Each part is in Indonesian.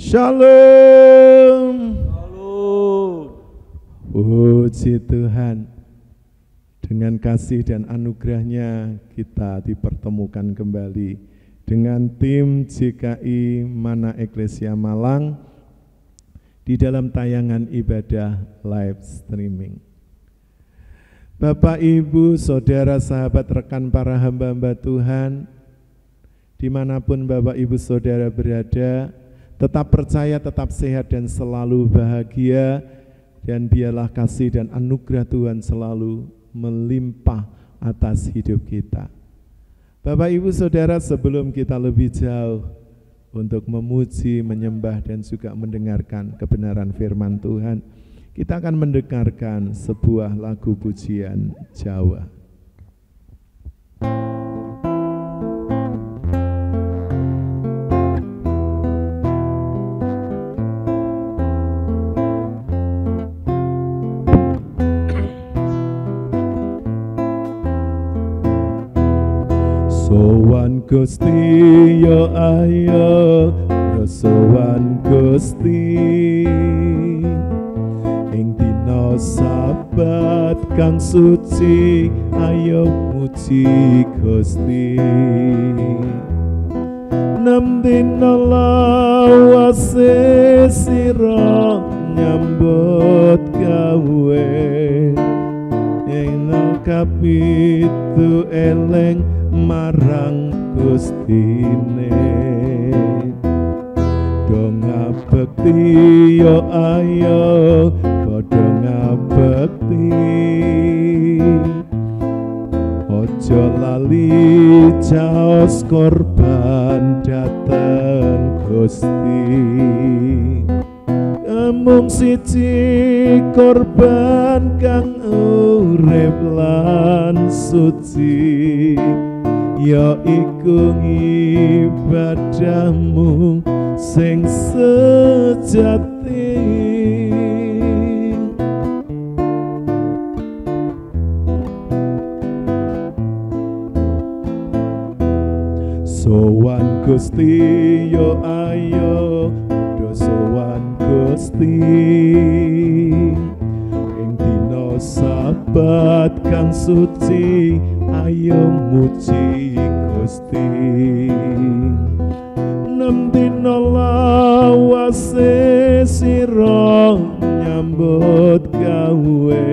Shalom. Halo. Puji Tuhan. Dengan kasih dan anugerahnya kita dipertemukan kembali dengan tim JKI Mana Eklesia Malang di dalam tayangan ibadah live streaming. Bapak, Ibu, Saudara, sahabat, rekan para hamba-hamba Tuhan, dimanapun Bapak, Ibu, Saudara berada, tetap percaya, tetap sehat dan selalu bahagia, dan biarlah kasih dan anugerah Tuhan selalu melimpah atas hidup kita. Bapak, Ibu, Saudara, sebelum kita lebih jauh untuk memuji, menyembah, dan juga mendengarkan kebenaran firman Tuhan, kita akan mendengarkan sebuah lagu pujian Jawa. Sowan Gusti yo ayo, yo sowan Gusti ing dina Sabat kang suci, ayo muji Gusti. 6 dina lawase sira nyambut gawe, ing kapitu eleng marang Gustine. Do ngabekti yo ayo, padha ngabekti, ojo lali caos korban dateng Gusti. Mung siji korban kang urip lan suci, ya iku ibadahmu sing sejati. Sowan Gusti yo ayo, do sowan Gusti ing dina Sabat kang suci, ayo muji Gusti. 6 dina lawase sira nyambut gawe,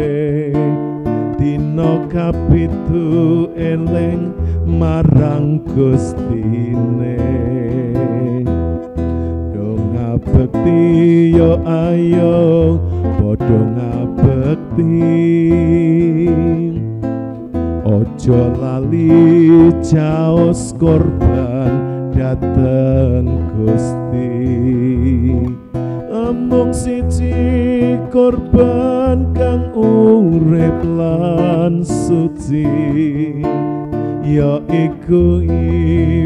dina kapitu eling marang Gustine. Do ngabekti yo ayo, padha ngabekti, ojo lali caos korban dateng Gusti. Mung siji korban kang urip lan suci, ya iku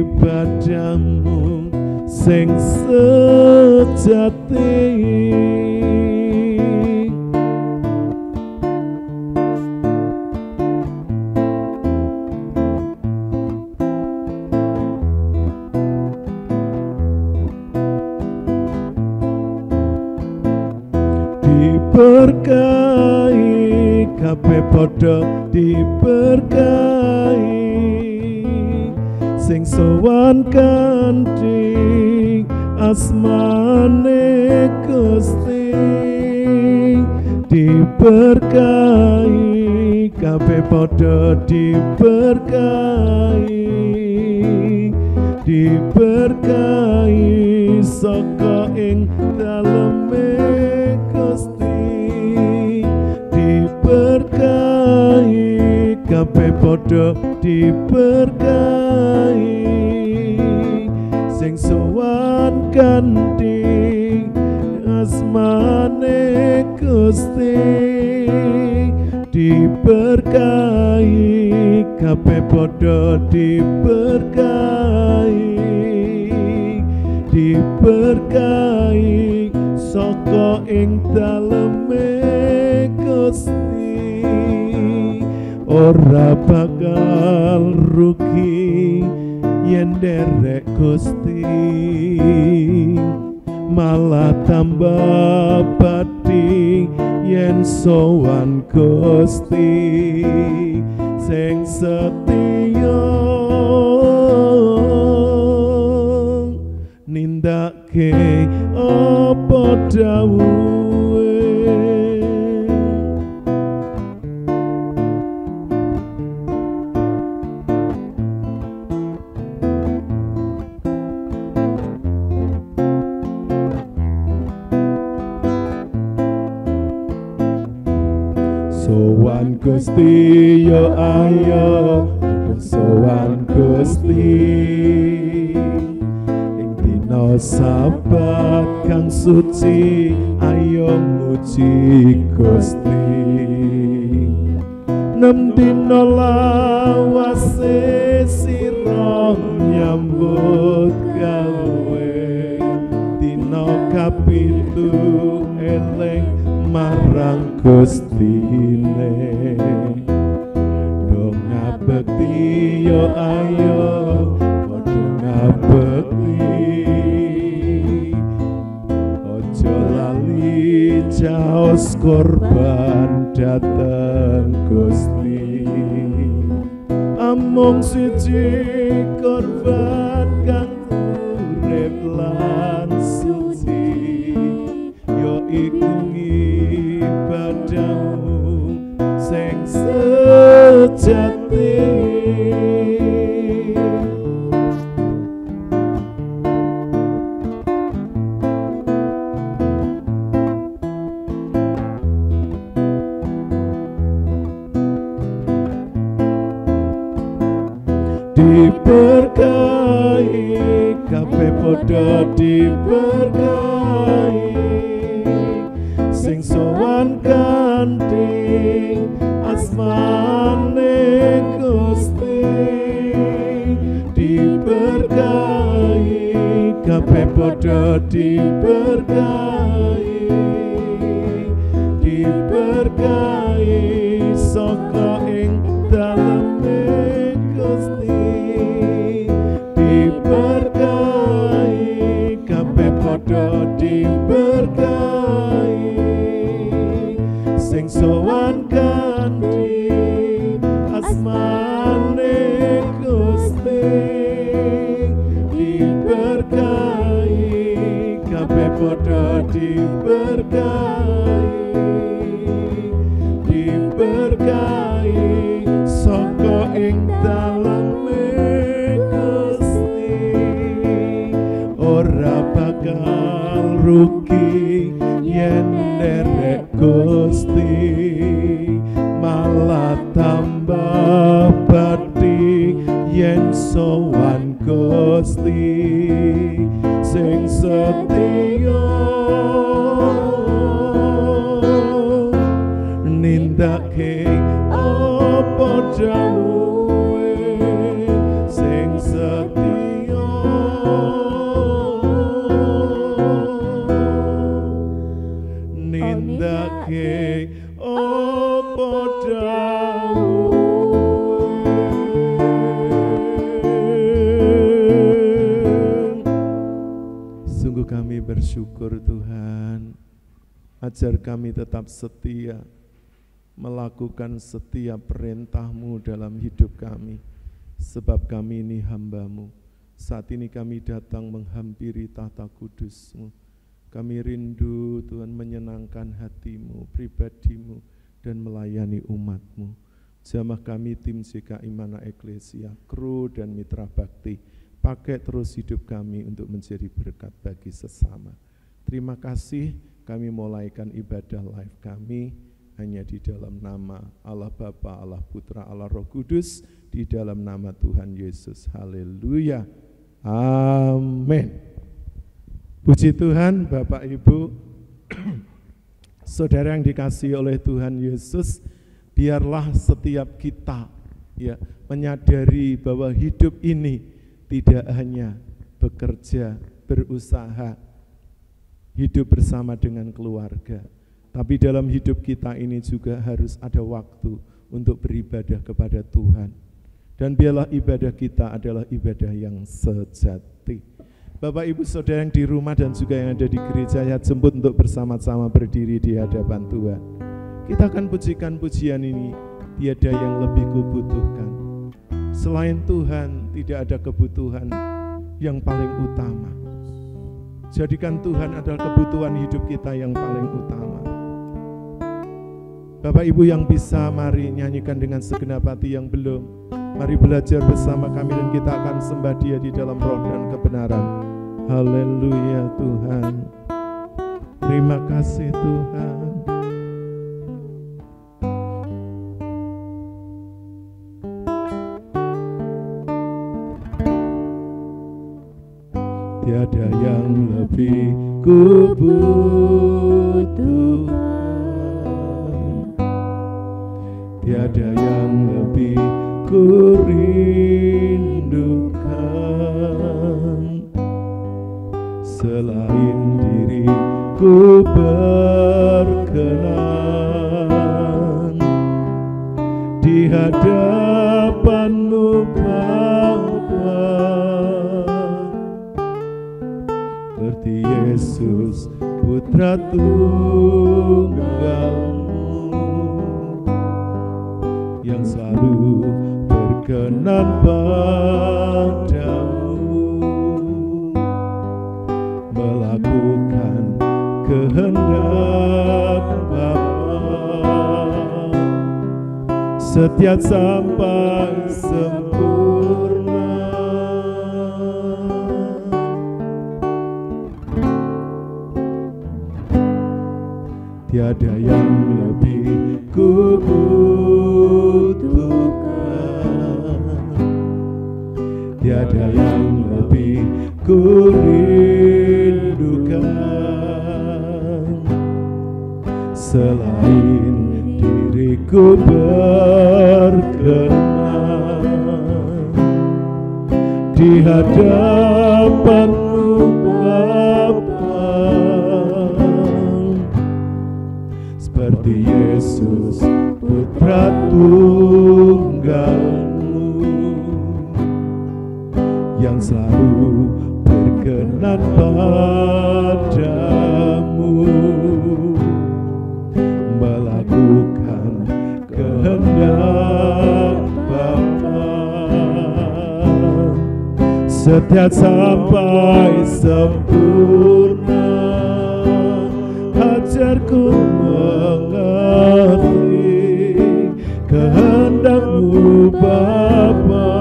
ibadahmu sing sejati. Diberkahi kabeh padha diberkahi, sing sowan kanthi asmane Gusti. Diberkahi kabeh padha diberkahi, diberkahi saka ing daleme Gusti. Diberkahi kabeh padha diberkahi, sing sowan kanthi asmane Gusti. Diberkahi kabeh padha diberkahi, diberkahi saka ing daleme Gusti. Ora bakal rugi yen derek Gusti, malah tambah pati yen sowan Gusti sing setya nindakake apa dawuhe. Sowan Gusti yo ayo sowan Gusti ing dina Sabat kang suci ayo muji Gusti nem dina lawase sira nyambut gawe dina kapitu eling marang Gustine dong ngabekti yo ayo padha ngabekti ojo lali jaos korban dateng Gusti amung siji korban kang urip lan suci yo iku ibadahmu sing sejati. Diberkahi kabeh padha diberkahi sing sowan kanthi asmane Gusti diberkahi kabeh padha diberkahi diberkahi saka ing daleme Gusti diberkahi kabeh padha diberkahi sing sowan kanthi asmane Gusti diberkahi kabeh padha diberkahi saka ing daleme Gusti ora bakal rugi yen nderek Gusti malah tambah pati yen sowan Gusti sing setya nindakake apa dawuhe sing setya nindakake apa dawuhe. Sungguh kami bersyukur Tuhan, ajar kami tetap setia melakukan setiap perintah-Mu dalam hidup kami, sebab kami ini hamba-Mu. Saat ini kami datang menghampiri tahta kudus-Mu. Kami rindu Tuhan menyenangkan hati-Mu, pribadi-Mu, dan melayani umat-Mu. Jamah kami tim JKI Mana Eklesia, kru dan mitra bakti, pakai terus hidup kami untuk menjadi berkat bagi sesama. Terima kasih, kami mulaikan ibadah live kami hanya di dalam nama Allah Bapa, Allah Putra, Allah Roh Kudus, di dalam nama Tuhan Yesus. Haleluya. Amin. Puji Tuhan, Bapak Ibu, saudara yang dikasihi oleh Tuhan Yesus, biarlah setiap kita ya menyadari bahwa hidup ini tidak hanya bekerja, berusaha, hidup bersama dengan keluarga, tapi dalam hidup kita ini juga harus ada waktu untuk beribadah kepada Tuhan. Dan biarlah ibadah kita adalah ibadah yang sejati. Bapak Ibu Saudara yang di rumah dan juga yang ada di gereja, saya jemput untuk bersama-sama berdiri di hadapan Tuhan. Kita akan pujikan pujian ini, tiada yang lebih kubutuhkan. Selain Tuhan tidak ada kebutuhan yang paling utama. Jadikan Tuhan adalah kebutuhan hidup kita yang paling utama. Bapak Ibu yang bisa, mari nyanyikan dengan segenap hati. Yang belum, mari belajar bersama kami dan kita akan sembah Dia di dalam roh dan kebenaran. Haleluya Tuhan. Terima kasih Tuhan. Tiada yang lebih kubutuhkan, tiada yang lebih kurindukan, selain diriku berkenan di hadapan-Mu Bapa, seperti Yesus Putra Tunggal-Mu yang selalu berkenan padamu, melakukan kehendak Bapa, setia sampai sempurna. Tiada yang lebih kubutuhkan, tiada yang lebih kurindukan, selain diriku berkenan di hadapan-Mu Bapa, seperti Yesus Putra Tunggal-Mu yang selalu berkenan padamu, melakukan kehendak Bapa, setia sampai sempurna. Ajarku mengerti kehendak-Mu Bapa,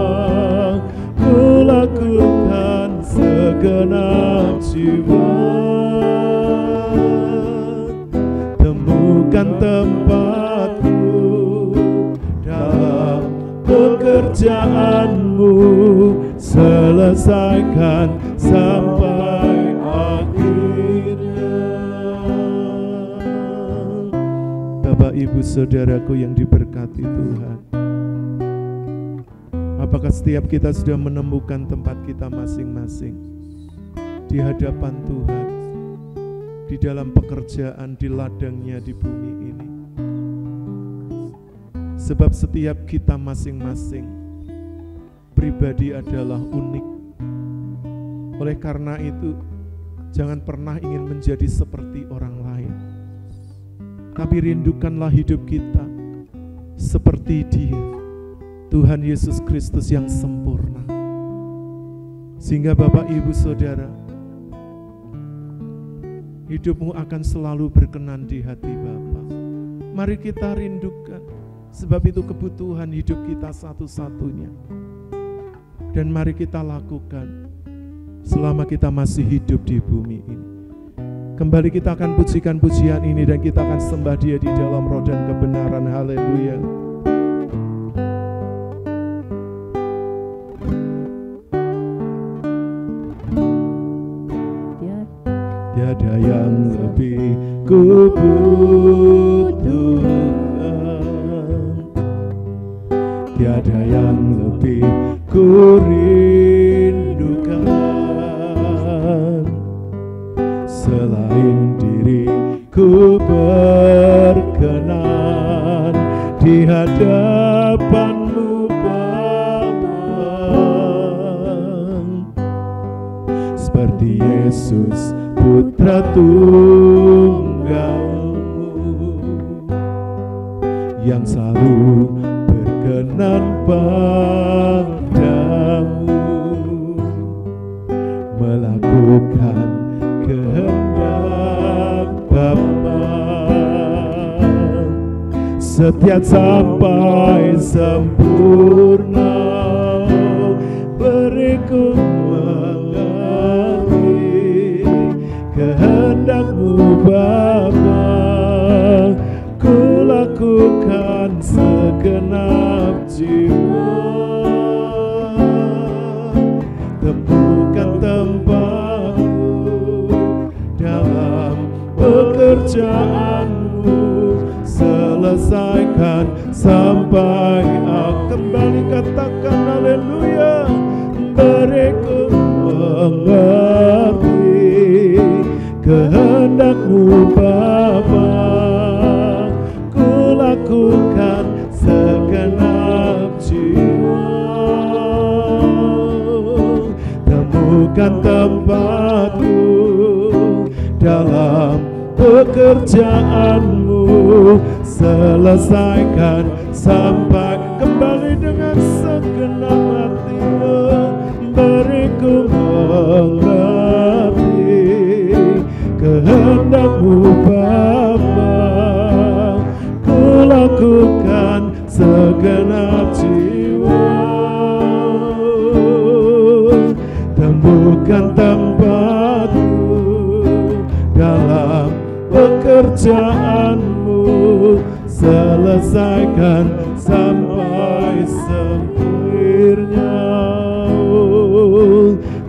ku lakukan segenap jiwa. Temukan tempatku dalam pekerjaan-Mu, selesaikan sampai akhirnya. Bapak Ibu Saudaraku yang diberkati Tuhan, apakah setiap kita sudah menemukan tempat kita masing-masing di hadapan Tuhan, di dalam pekerjaan, di ladangnya di bumi ini? Sebab setiap kita masing-masing pribadi adalah unik. Oleh karena itu, jangan pernah ingin menjadi seperti orang lain, tapi rindukanlah hidup kita seperti Dia, Tuhan Yesus Kristus yang sempurna. Sehingga Bapak Ibu Saudara, hidupmu akan selalu berkenan di hati Bapa. Mari kita rindukan, sebab itu kebutuhan hidup kita satu-satunya. Dan mari kita lakukan selama kita masih hidup di bumi ini. Kembali kita akan pujikan pujian ini dan kita akan sembah Dia di dalam roh dan kebenaran. Haleluya. Tiada yang lebih kubutuhkan, tiada yang lebih kurindukan, selain diriku berkenan di hadapan-Mu Bapa, seperti Yesus Putra Tunggalmu yang selalu berkenan padamu, melakukan kehendak Bapa, setia sampai sempurna. Beriku mengerti kehendak-Mu Bapa, ku lakukan segenap jiwa. Temukan tempatku dalam pekerjaan-Mu, selesaikan sampai kembali. Katakan haleluya. Beriku mengerti kehendak-Mu Bapa, ku lakukan segenap jiwa. Temukan tempatku dalam pekerjaan-Mu, selesaikan sampai kembali dengan segenap hati-Mu. Beriku mengerti kehendak-Mu Bapa, ku lakukan segenap jiwa. Temukan tempatku dalam pekerjaan-Mu, selesaikan sampai sempurna.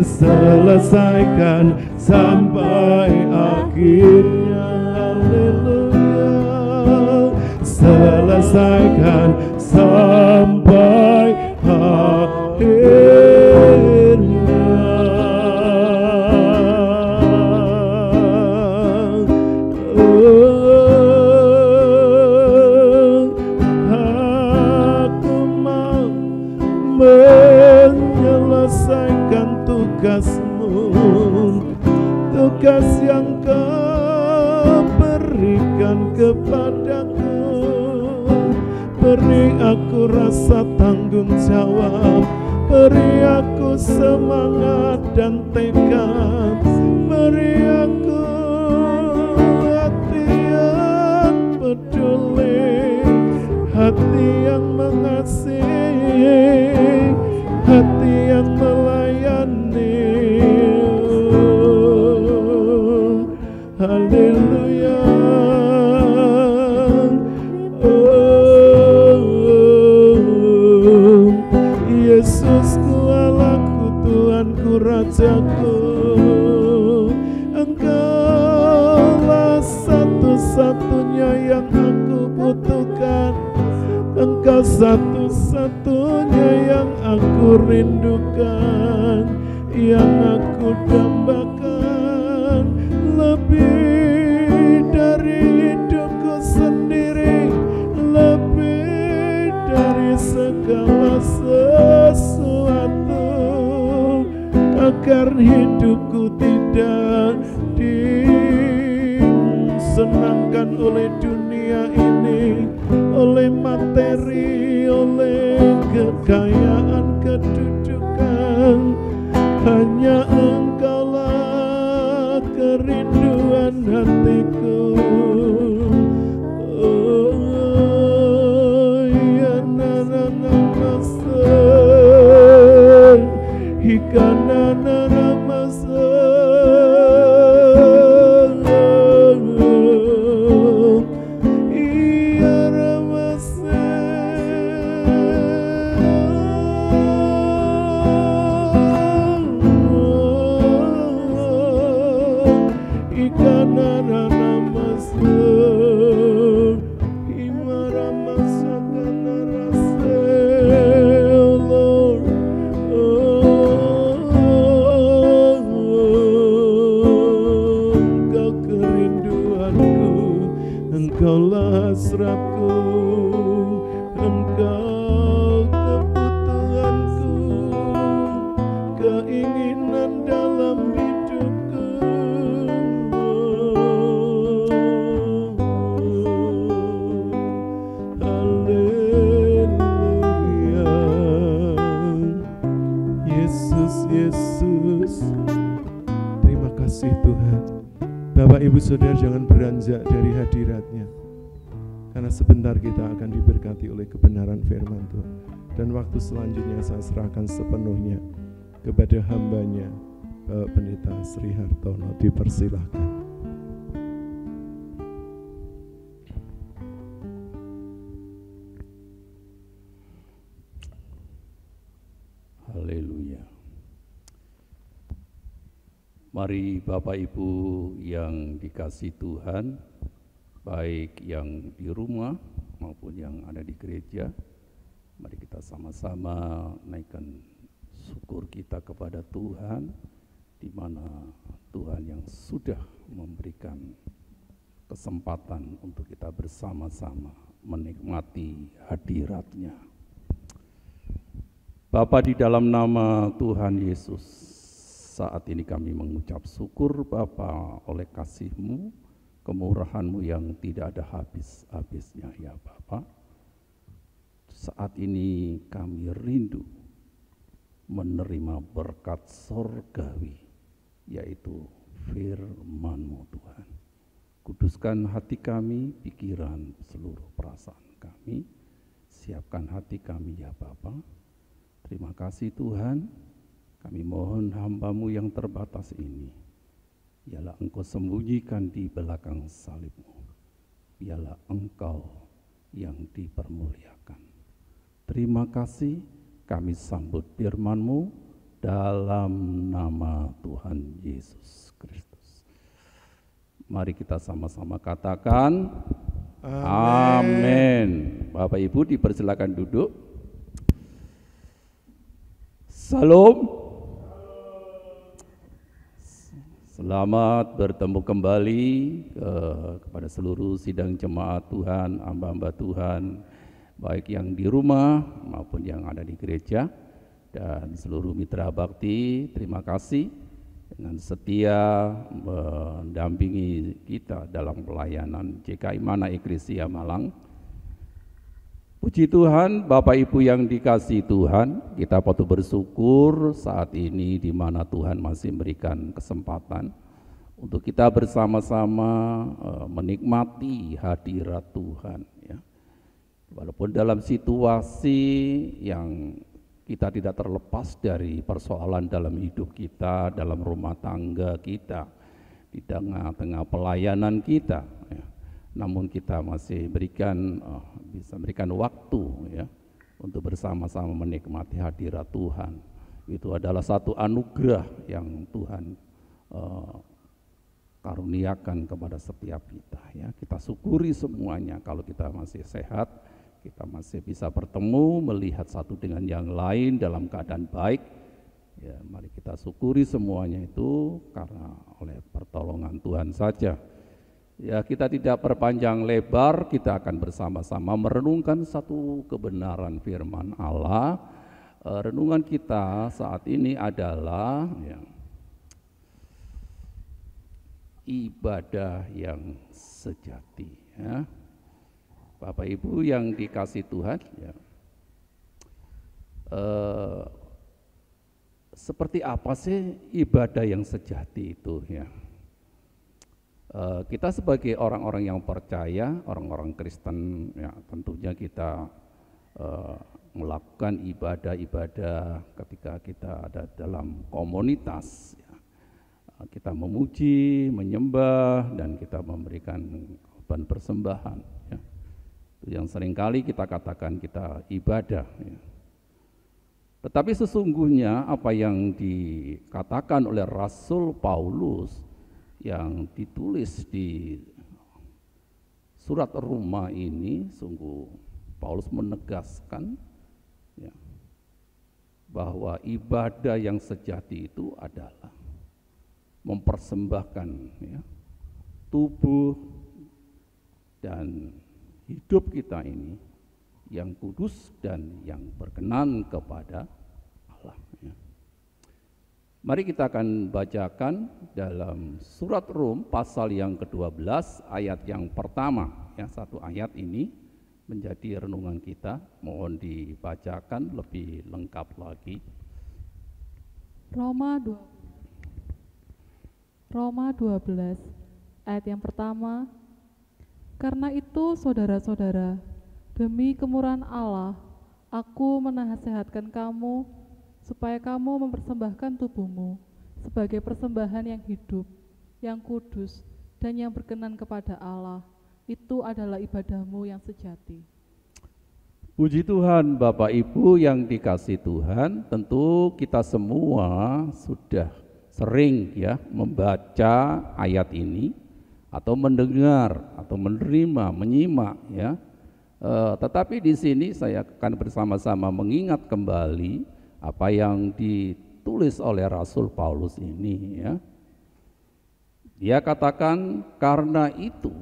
Selesaikan sampai akhirnya. Haleluya. Selesaikan sampai akhirnya. Aku mau menyelesaikan tugas-Mu, tugas yang Kau berikan kepadaku. Beri aku rasa tanggung jawab, beri aku semangat dan tekad, beri aku hati yang peduli, hati yang mengasihi, hati yang melayani. Haleluya. Oh, Yesusku, Allahku, Tuhanku, Rajaku, Engkaulah satu-satunya yang aku butuhkan. Engkau satu-satunya yang aku rindukan, yang aku dambakan. Lebih dari hidupku sendiri, lebih dari segala sesuatu, agar hidupku tidak disenangkan oleh dunia ini, oleh materi, oleh kekayaan, kedudukan. Hanya Engkaulah kerinduan hatiku. Oh, ya nana-nana-masa, hika-nana-nana-masa. Engkaulah hasratku, Engkau kebutuhanku, keinginan dalam hidup. kasih Tuhan. Bapak Ibu Saudara jangan beranjak dari hadirat-Nya, karena sebentar kita akan diberkati oleh kebenaran firman Tuhan. Dan waktu selanjutnya saya serahkan sepenuhnya kepada hamba-Nya, Bapak Pendeta Sri Hartono. Dipersilahkan. Haleluya. Mari Bapak Ibu yang dikasihi Tuhan, baik yang di rumah maupun yang ada di gereja, mari kita sama-sama naikkan syukur kita kepada Tuhan, di mana Tuhan yang sudah memberikan kesempatan untuk kita bersama-sama menikmati hadirat-Nya. Bapa, di dalam nama Tuhan Yesus, saat ini kami mengucap syukur Bapa oleh kasih-Mu, kemurahan-Mu yang tidak ada habis-habisnya ya Bapa. Saat ini kami rindu menerima berkat sorgawi, yaitu firman-Mu Tuhan. Kuduskan hati kami, pikiran, seluruh perasaan kami, siapkan hati kami ya Bapa. Terima kasih Tuhan, kami mohon hamba-Mu yang terbatas ini, biarlah Engkau sembunyikan di belakang salib-Mu, biarlah Engkau yang dipermuliakan. Terima kasih, kami sambut firman-Mu dalam nama Tuhan Yesus Kristus. Mari kita sama-sama katakan, amin. Bapak Ibu dipersilakan duduk. Salam. Selamat bertemu kembali kepada seluruh sidang jemaat Tuhan, hamba-hamba Tuhan, baik yang di rumah maupun yang ada di gereja, dan seluruh mitra bakti. Terima kasih dengan setia mendampingi kita dalam pelayanan JKI Mana Eklesia Malang. Puji Tuhan, Bapak Ibu yang dikasihi Tuhan, kita patut bersyukur saat ini di mana Tuhan masih memberikan kesempatan untuk kita bersama-sama menikmati hadirat Tuhan. Ya. Walaupun dalam situasi yang kita tidak terlepas dari persoalan dalam hidup kita, dalam rumah tangga kita, di tengah-tengah pelayanan kita, ya. Namun kita masih bisa berikan waktu ya untuk bersama-sama menikmati hadirat Tuhan. Itu adalah satu anugerah yang Tuhan karuniakan kepada setiap kita ya. Kita syukuri semuanya kalau kita masih sehat, kita masih bisa bertemu, melihat satu dengan yang lain dalam keadaan baik. Ya, mari kita syukuri semuanya itu karena oleh pertolongan Tuhan saja. Ya, kita tidak perpanjang lebar, kita akan bersama-sama merenungkan satu kebenaran firman Allah. Renungan kita saat ini adalah ya, ibadah yang sejati. Ya. Bapak Ibu yang dikasihi Tuhan, ya, seperti apa sih ibadah yang sejati itu? Ya. Kita sebagai orang-orang yang percaya, orang-orang Kristen, ya, tentunya kita melakukan ibadah-ibadah ketika kita ada dalam komunitas. Ya. Kita memuji, menyembah, dan kita memberikan korban persembahan. Ya. Itu yang seringkali kita katakan kita ibadah. Ya. Tetapi sesungguhnya apa yang dikatakan oleh Rasul Paulus yang ditulis di surat Roma ini, sungguh Paulus menegaskan ya, bahwa ibadah yang sejati itu adalah mempersembahkan ya, tubuh dan hidup kita ini yang kudus dan yang berkenan kepada Allah. Ya. Mari kita akan bacakan dalam surat Rom pasal yang ke-12 ayat yang pertama. Ya, satu ayat ini menjadi renungan kita. Mohon dibacakan lebih lengkap lagi. Roma 12. Roma 12 ayat yang pertama. Karena itu saudara-saudara, demi kemurahan Allah, aku menasehatkan kamu supaya kamu mempersembahkan tubuhmu sebagai persembahan yang hidup, yang kudus, dan yang berkenan kepada Allah. Itu adalah ibadahmu yang sejati. Puji Tuhan, Bapak Ibu yang dikasih Tuhan, tentu kita semua sudah sering ya membaca ayat ini atau mendengar atau menerima, menyimak ya. Tetapi di sini saya akan bersama-sama mengingat kembali apa yang ditulis oleh Rasul Paulus ini ya. Dia katakan, karena itu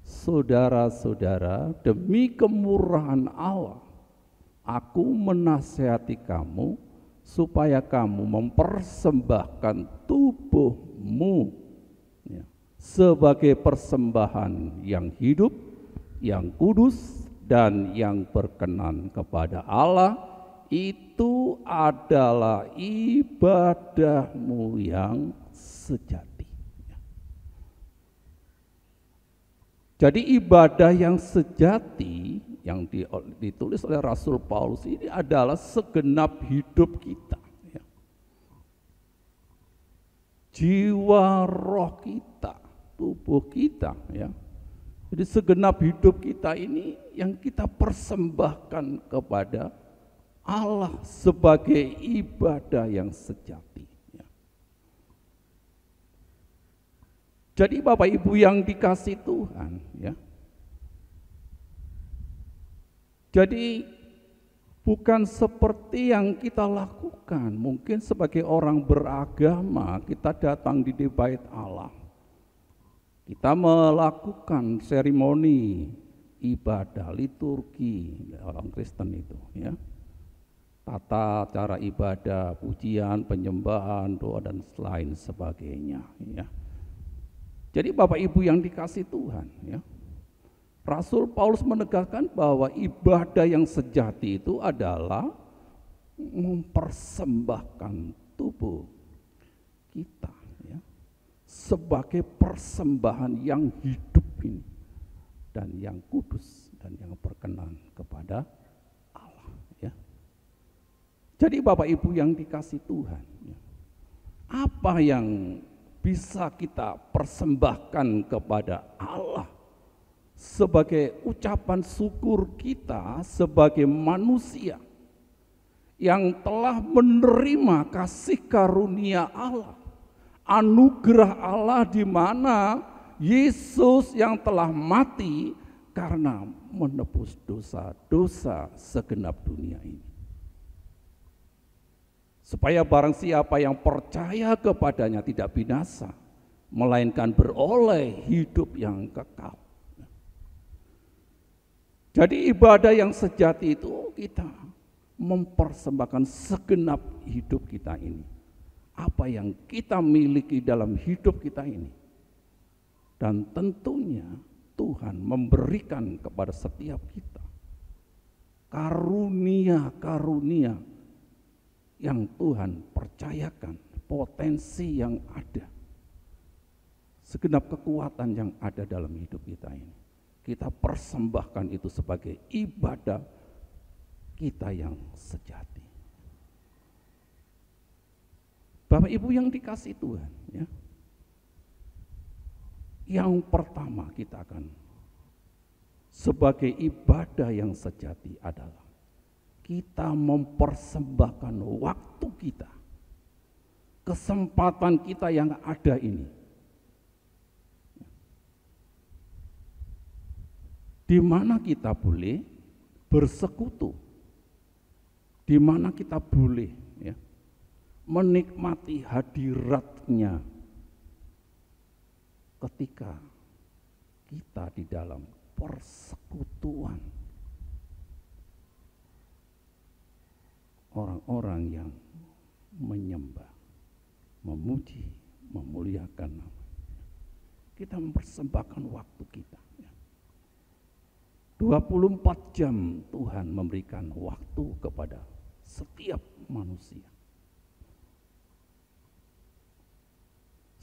saudara-saudara, demi kemurahan Allah, aku menasihati kamu supaya kamu mempersembahkan tubuhmu ya, sebagai persembahan yang hidup, yang kudus, dan yang berkenan kepada Allah. Itu adalah ibadahmu yang sejati. Jadi ibadah yang sejati yang ditulis oleh Rasul Paulus ini adalah segenap hidup kita ya. Jiwa, roh kita, tubuh kita ya. Jadi segenap hidup kita ini yang kita persembahkan kepada Allah sebagai ibadah yang sejati ya. Jadi Bapak Ibu yang dikasih Tuhan ya. Jadi bukan seperti yang kita lakukan, mungkin sebagai orang beragama kita datang di bait Allah. Kita melakukan seremoni ibadah, liturgi orang Kristen itu ya. Tata cara ibadah, pujian, penyembahan, doa dan lain sebagainya ya. Jadi Bapak Ibu yang dikasih Tuhan ya, Rasul Paulus menegaskan bahwa ibadah yang sejati itu adalah mempersembahkan tubuh kita ya, sebagai persembahan yang hidup ini dan yang kudus dan yang berkenan kepada Allah ya. Jadi Bapak Ibu yang dikasih Tuhan ya, apa yang bisa kita persembahkan kepada Allah sebagai ucapan syukur kita sebagai manusia yang telah menerima kasih karunia Allah, anugerah Allah di mana Yesus yang telah mati karena menebus dosa-dosa segenap dunia ini. Supaya barang siapa yang percaya kepadanya tidak binasa, melainkan beroleh hidup yang kekal. Jadi ibadah yang sejati itu kita mempersembahkan segenap hidup kita ini. Apa yang kita miliki dalam hidup kita ini. Dan tentunya Tuhan memberikan kepada setiap kita karunia-karunia yang Tuhan percayakan, potensi yang ada, segenap kekuatan yang ada dalam hidup kita ini. Kita persembahkan itu sebagai ibadah kita yang sejati. Bapak Ibu yang dikasih Tuhan ya, yang pertama kita akan sebagai ibadah yang sejati adalah kita mempersembahkan waktu kita, kesempatan kita yang ada ini, di mana kita boleh bersekutu, di mana kita boleh ya, menikmati hadiratnya ketika kita di dalam persekutuan orang-orang yang menyembah, memuji, memuliakan nama. Kita mempersembahkan waktu kita. 24 jam Tuhan memberikan waktu kepada setiap manusia.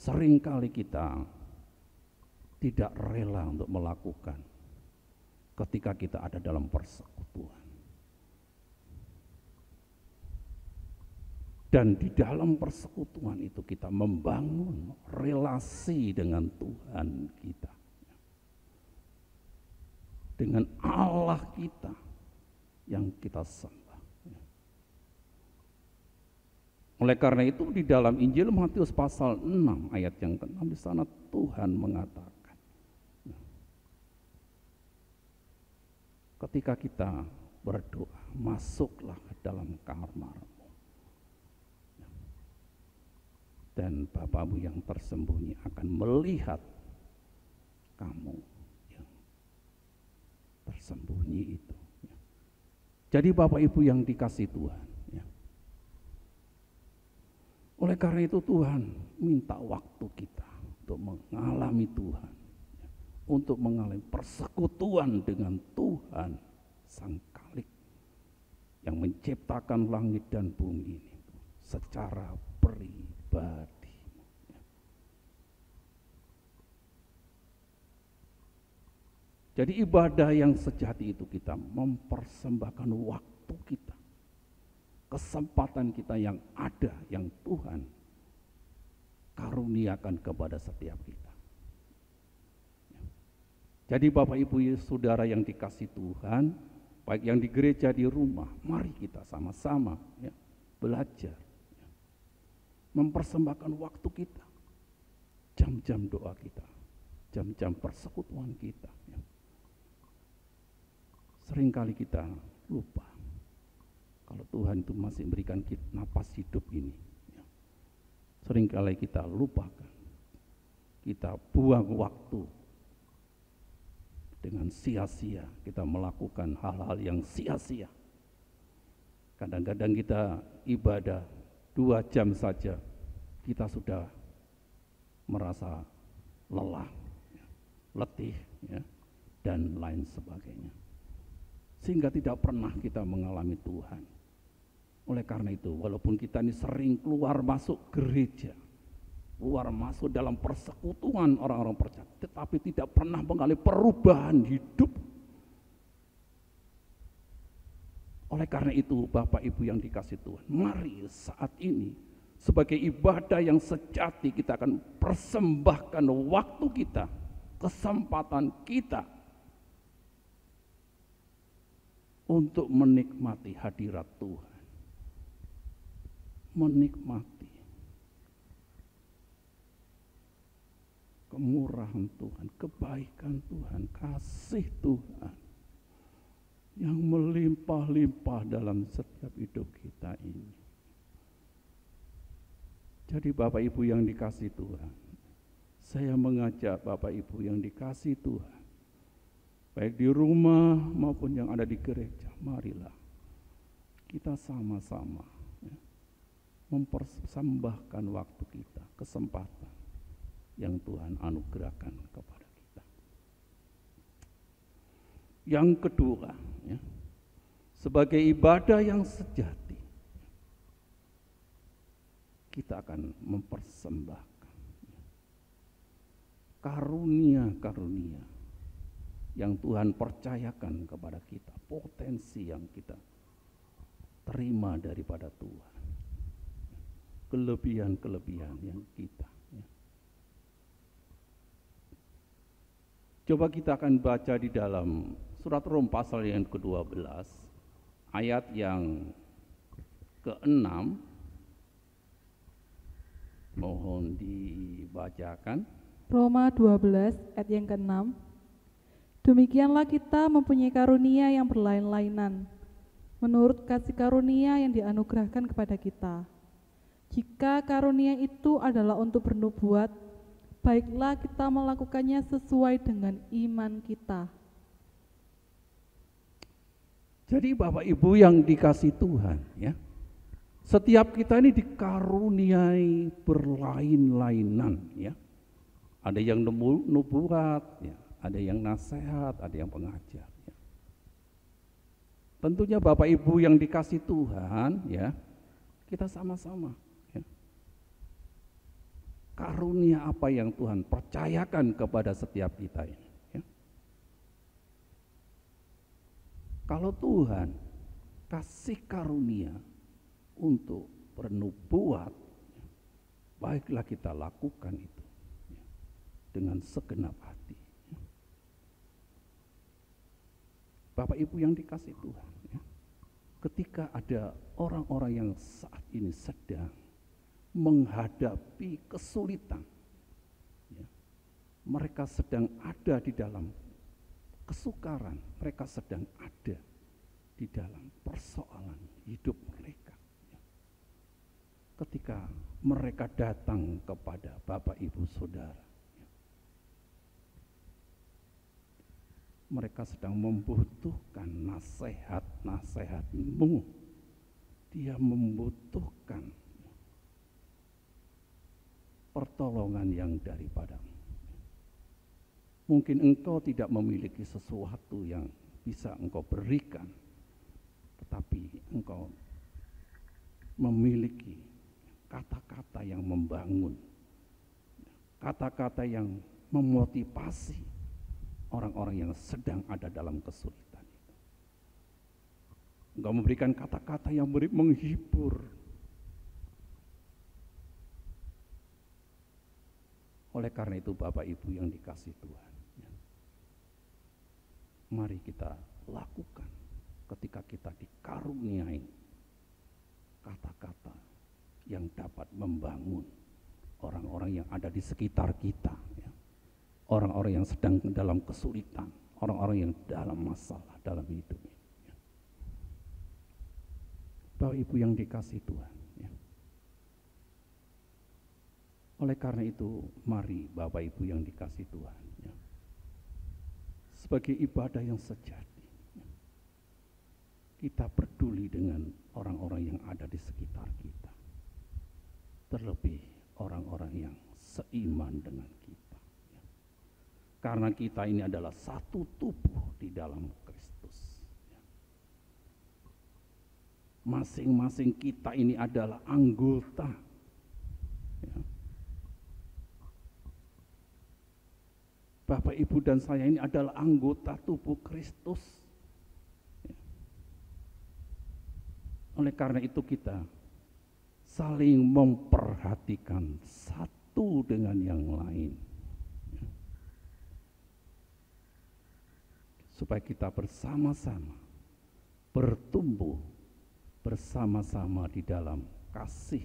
seringkali kita tidak rela untuk melakukan ketika kita ada dalam persekutuan. Dan di dalam persekutuan itu kita membangun relasi dengan Tuhan kita, dengan Allah kita yang kita sembah. Oleh karena itu di dalam Injil Matius pasal 6 ayat yang ke-6 di sana Tuhan mengatakan, ketika kita berdoa, masuklah ke dalam kamarmu, dan Bapamu yang tersembunyi akan melihat kamu yang tersembunyi itu. Jadi Bapak Ibu yang dikasih Tuhan, oleh karena itu Tuhan minta waktu kita untuk mengalami Tuhan, untuk mengalami persekutuan dengan Tuhan Sang Khalik yang menciptakan langit dan bumi ini secara pribadi. Jadi ibadah yang sejati itu kita mempersembahkan waktu kita, kesempatan kita yang ada, yang Tuhan karuniakan kepada setiap kita. Jadi Bapak Ibu Saudara yang dikasih Tuhan, baik yang di gereja, di rumah, mari kita sama-sama belajar, mempersembahkan waktu kita, jam-jam doa kita, jam-jam persekutuan kita. Seringkali kita lupa kalau Tuhan itu masih memberikan kita napas hidup ini. Seringkali kita lupakan, kita buang waktu dengan sia-sia, kita melakukan hal-hal yang sia-sia. Kadang-kadang kita ibadah 2 jam saja, kita sudah merasa lelah, letih, dan lain sebagainya. Sehingga tidak pernah kita mengalami Tuhan. Oleh karena itu, walaupun kita ini sering keluar masuk gereja, keluar masuk dalam persekutuan orang-orang percaya, tetapi tidak pernah mengalami perubahan hidup. Oleh karena itu, Bapak Ibu yang dikasih Tuhan, mari saat ini sebagai ibadah yang sejati kita akan persembahkan waktu kita, kesempatan kita untuk menikmati hadirat Tuhan, menikmati kemurahan Tuhan, kebaikan Tuhan, kasih Tuhan yang melimpah-limpah dalam setiap hidup kita ini. Jadi Bapak Ibu yang dikasih Tuhan, saya mengajak Bapak Ibu yang dikasih Tuhan, baik di rumah maupun yang ada di gereja, marilah kita sama-sama mempersembahkan waktu kita, kesempatan yang Tuhan anugerahkan kepada kita. Yang kedua, sebagai ibadah yang sejati, kita akan mempersembahkan karunia-karunia yang Tuhan percayakan kepada kita, potensi yang kita terima daripada Tuhan, kelebihan-kelebihan yang kita. Coba kita akan baca di dalam surat Rom pasal yang ke-12, ayat yang ke-6, mohon dibacakan. Roma 12 ayat yang ke-6. Demikianlah kita mempunyai karunia yang berlain-lainan, menurut kasih karunia yang dianugerahkan kepada kita. Jika karunia itu adalah untuk bernubuat, baiklah kita melakukannya sesuai dengan iman kita. Jadi Bapak Ibu yang dikasih Tuhan, setiap kita ini dikaruniai berlain-lainan, Ada yang nubuat, ada yang nasihat, ada yang pengajar. Tentunya Bapak Ibu yang dikasih Tuhan, kita sama-sama karunia apa yang Tuhan percayakan kepada setiap kita ini. Ya. Kalau Tuhan kasih karunia untuk bernubuat, baiklah kita lakukan itu ya, dengan segenap hati. Ya. Bapak Ibu yang dikasih Tuhan, ya, ketika ada orang-orang yang saat ini sedang menghadapi kesulitan, ya, mereka sedang ada di dalam kesukaran, mereka sedang ada di dalam persoalan hidup mereka. Ya. Ketika mereka datang kepada Bapak Ibu Saudara, ya, mereka sedang membutuhkan nasihat-nasihatmu. Dia membutuhkan pertolongan yang daripadamu. Mungkin engkau tidak memiliki sesuatu yang bisa engkau berikan, tetapi engkau memiliki kata-kata yang membangun, kata-kata yang memotivasi orang-orang yang sedang ada dalam kesulitan itu. Engkau memberikan kata-kata yang menghibur. Oleh karena itu Bapak Ibu yang dikasih Tuhan, ya, mari kita lakukan ketika kita dikaruniai kata-kata yang dapat membangun orang-orang yang ada di sekitar kita, ya, orang-orang yang sedang dalam kesulitan, orang-orang yang dalam masalah dalam hidup ini. Ya. Bapak Ibu yang dikasih Tuhan, ya. Oleh karena itu, mari Bapak Ibu yang dikasih Tuhan, ya, sebagai ibadah yang sejati, ya, kita peduli dengan orang-orang yang ada di sekitar kita, terlebih orang-orang yang seiman dengan kita, ya. Karena kita ini adalah satu tubuh di dalam Kristus, ya. Masing-masing kita ini adalah anggota, ya. Bapak, Ibu, dan saya ini adalah anggota tubuh Kristus. Ya. Oleh karena itu kita saling memperhatikan satu dengan yang lain. Ya. Supaya kita bersama-sama bertumbuh bersama-sama di dalam kasih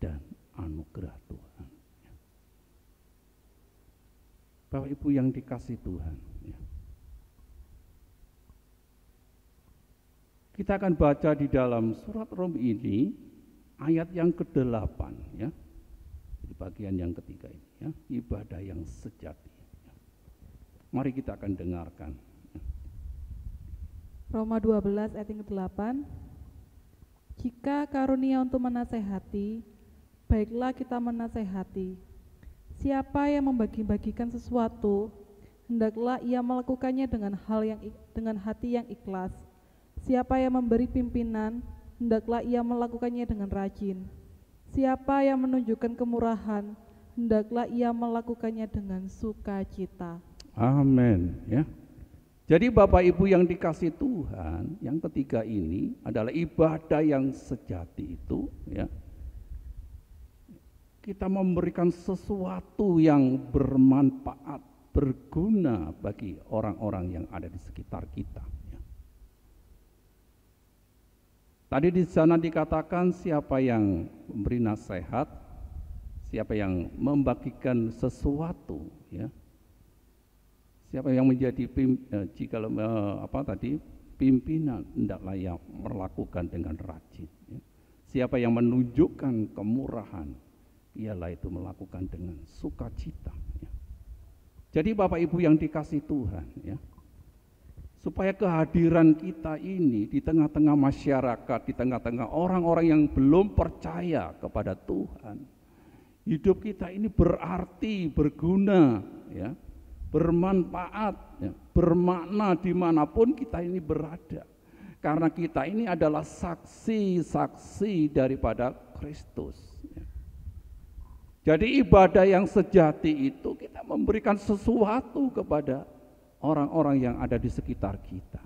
dan anugerah Tuhan. Bapak Ibu yang dikasih Tuhan, ya. Kita akan baca di dalam surat Rom ini ayat yang ke-8, ya, di bagian yang ketiga ini, ya, ibadah yang sejati. Ya. Mari kita akan dengarkan. Ya. Roma 12 ayat yang ke-8. Jika karunia untuk menasehati, baiklah kita menasehati. Siapa yang membagi-bagikan sesuatu, hendaklah ia melakukannya dengan hati yang ikhlas. Siapa yang memberi pimpinan, hendaklah ia melakukannya dengan rajin. Siapa yang menunjukkan kemurahan, hendaklah ia melakukannya dengan sukacita. Amin, ya. Jadi Bapak Ibu yang dikasih Tuhan, yang ketiga ini adalah ibadah yang sejati itu, ya. Kita memberikan sesuatu yang bermanfaat, berguna bagi orang-orang yang ada di sekitar kita. Ya. Tadi di sana dikatakan siapa yang memberi nasihat, siapa yang membagikan sesuatu, ya. Siapa yang menjadi pimpinan, hendaklah ia melakukan dengan rajin. Ya. Siapa yang menunjukkan kemurahan, ialah itu melakukan dengan sukacita. Ya. Jadi Bapak Ibu yang dikasih Tuhan, ya, supaya kehadiran kita ini di tengah-tengah masyarakat, di tengah-tengah orang-orang yang belum percaya kepada Tuhan, hidup kita ini berarti, berguna, ya, bermanfaat, ya, bermakna dimanapun kita ini berada. Karena kita ini adalah saksi-saksi daripada Kristus. Ya. Jadi ibadah yang sejati itu kita memberikan sesuatu kepada orang-orang yang ada di sekitar kita.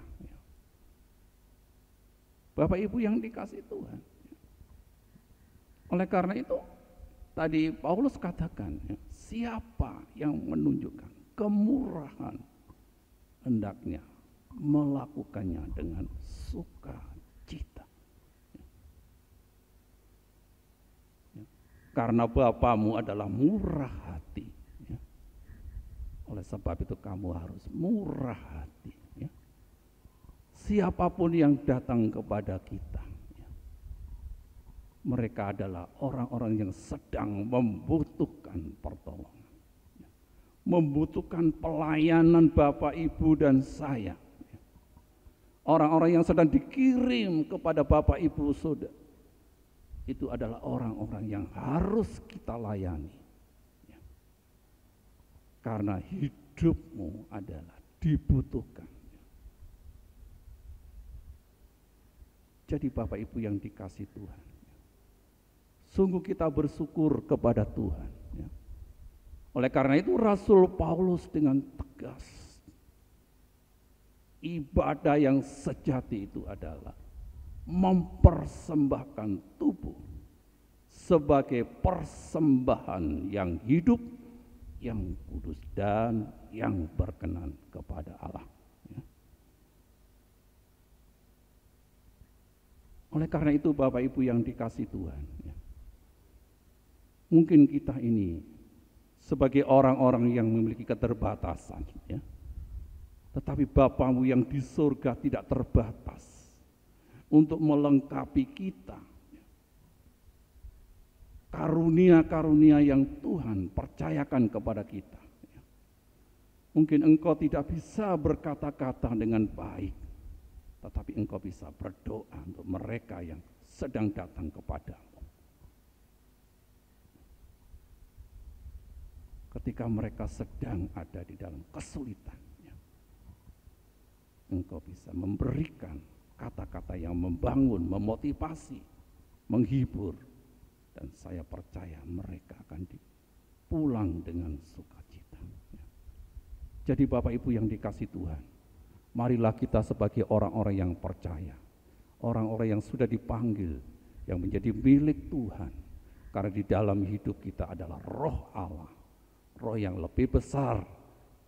Bapak Ibu yang dikasih Tuhan. Oleh karena itu, tadi Paulus katakan, siapa yang menunjukkan kemurahan, hendaknya melakukannya dengan sukacita. Karena Bapamu adalah murah hati. Oleh sebab itu kamu harus murah hati. Siapapun yang datang kepada kita, mereka adalah orang-orang yang sedang membutuhkan pertolongan, membutuhkan pelayanan Bapak, Ibu, dan saya. Orang-orang yang sedang dikirim kepada Bapak, Ibu, Saudara, itu adalah orang-orang yang harus kita layani. Karena hidupmu adalah dibutuhkan. Jadi Bapak Ibu yang dikasih Tuhan, sungguh kita bersyukur kepada Tuhan. Oleh karena itu Rasul Paulus dengan tegas, ibadah yang sejati itu adalah mempersembahkan tubuh sebagai persembahan yang hidup, yang kudus, dan yang berkenan kepada Allah. Oleh karena itu Bapak Ibu yang dikasih Tuhan, mungkin kita ini sebagai orang-orang yang memiliki keterbatasan, tetapi Bapamu yang di surga tidak terbatas untuk melengkapi kita. Karunia-karunia yang Tuhan percayakan kepada kita. Mungkin engkau tidak bisa berkata-kata dengan baik, tetapi engkau bisa berdoa untuk mereka yang sedang datang kepadamu. Ketika mereka sedang ada di dalam kesulitan, engkau bisa memberikan kata-kata yang membangun, memotivasi, menghibur, dan saya percaya mereka akan pulang dengan sukacita. Jadi Bapak Ibu yang dikasih Tuhan, marilah kita sebagai orang-orang yang percaya, orang-orang yang sudah dipanggil, yang menjadi milik Tuhan, karena di dalam hidup kita adalah roh Allah, roh yang lebih besar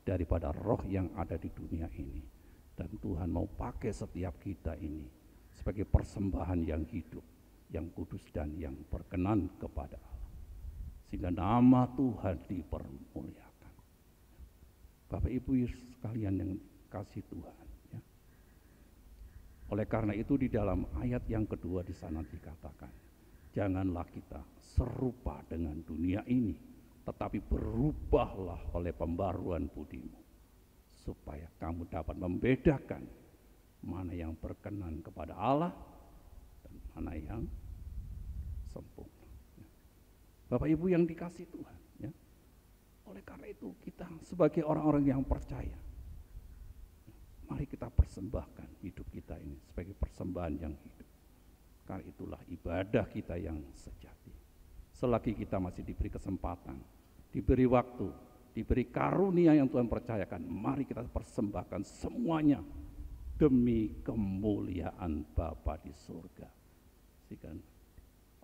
daripada roh yang ada di dunia ini. Dan Tuhan mau pakai setiap kita ini sebagai persembahan yang hidup, yang kudus, dan yang berkenan kepada Allah. Sehingga nama Tuhan dipermuliakan. Bapak Ibu sekalian yang kasih Tuhan. Oleh karena itu di dalam ayat yang kedua di sana dikatakan, janganlah kita serupa dengan dunia ini, tetapi berubahlah oleh pembaruan budimu, supaya kamu dapat membedakan mana yang berkenan kepada Allah dan mana yang sempurna. Bapak Ibu yang dikasih Tuhan, oleh karena itu kita sebagai orang-orang yang percaya, mari kita persembahkan hidup kita ini sebagai persembahan yang hidup. Karena itulah ibadah kita yang sejati. Selagi kita masih diberi kesempatan, diberi waktu, diberi karunia yang Tuhan percayakan, mari kita persembahkan semuanya demi kemuliaan Bapa di surga.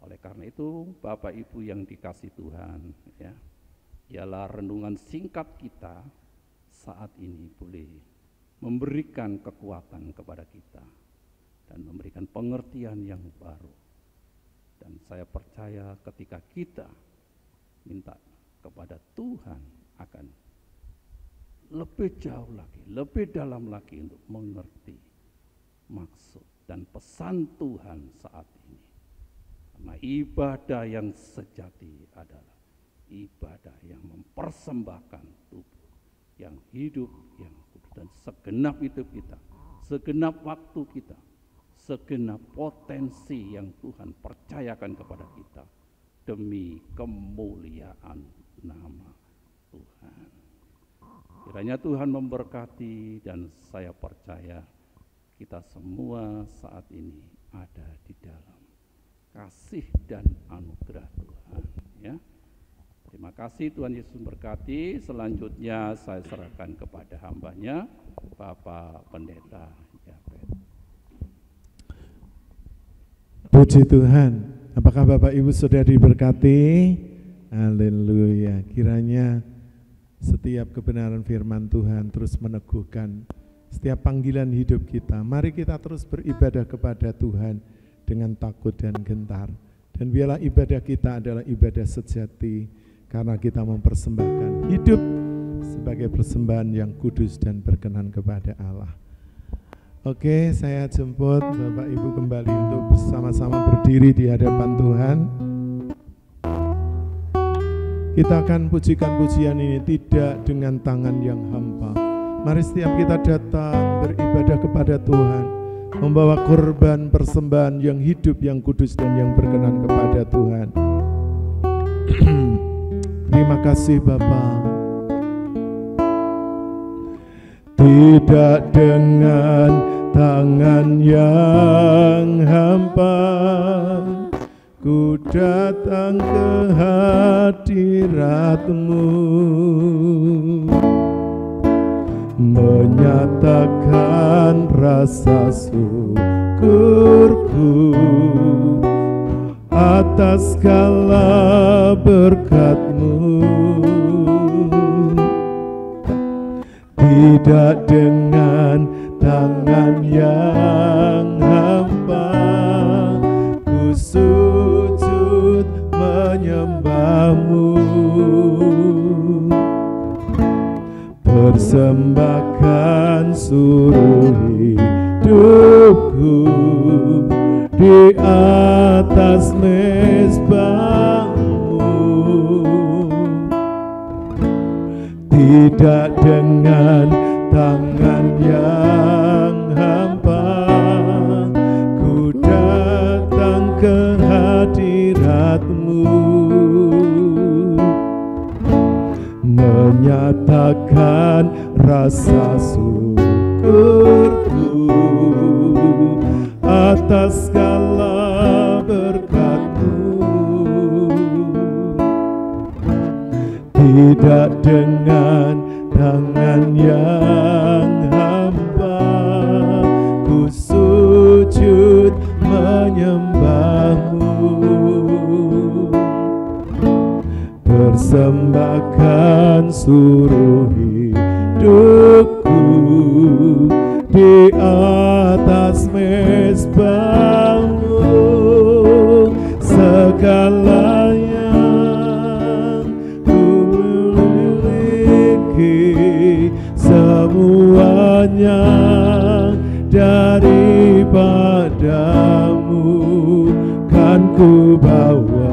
Oleh karena itu Bapak Ibu yang dikasih Tuhan, ialah renungan singkat kita saat ini boleh memberikan kekuatan kepada kita dan memberikan pengertian yang baru. Dan saya percaya ketika kita minta kepada Tuhan akan lebih jauh lagi, lebih dalam lagi untuk mengerti maksud dan pesan Tuhan saat ini. Karena ibadah yang sejati adalah ibadah yang mempersembahkan tubuh, yang hidup, yang kudus, dan segenap hidup kita, segenap waktu kita, segenap potensi yang Tuhan percayakan kepada kita demi kemuliaan nama Tuhan. Kiranya Tuhan memberkati, dan saya percaya kita semua saat ini ada di dalam kasih dan anugerah Tuhan, kasih Tuhan Yesus memberkati. Selanjutnya saya serahkan kepada hambanya, Bapak Pendeta Japet. Puji Tuhan. Apakah Bapak Ibu sudah diberkati? Haleluya. Kiranya setiap kebenaran firman Tuhan terus meneguhkan setiap panggilan hidup kita. Mari kita terus beribadah kepada Tuhan dengan takut dan gentar. Dan biarlah ibadah kita adalah ibadah sejati, karena kita mempersembahkan hidup sebagai persembahan yang kudus dan berkenan kepada Allah. Oke, saya jemput Bapak Ibu kembali untuk bersama-sama berdiri di hadapan Tuhan. Kita akan pujikan pujian ini tidak dengan tangan yang hampa. Mari setiap kita datang beribadah kepada Tuhan, membawa korban persembahan yang hidup, yang kudus dan yang berkenan kepada Tuhan. Terima kasih Bapa. Tidak dengan tangan yang hampa ku datang ke hadirat-Mu, menyatakan rasa syukurku atas segala berkat-Mu. Tidak dengan tangan yang hampa ku sujud menyembah-Mu, persembahkan seluruh hidupku di atas mezbah-Mu. Tidak dengan tangan yang hampa ku datang ke hadirat-Mu, menyatakan rasa syukurku atas segala berkat-Mu. Tidak dengan tangan yang hampa ku sujud menyembah-Mu, persembahkan seluruh hidupku di atas mezbah-Mu. Segalanya ku miliki, semuanya daripada-Mu kan ku bawa.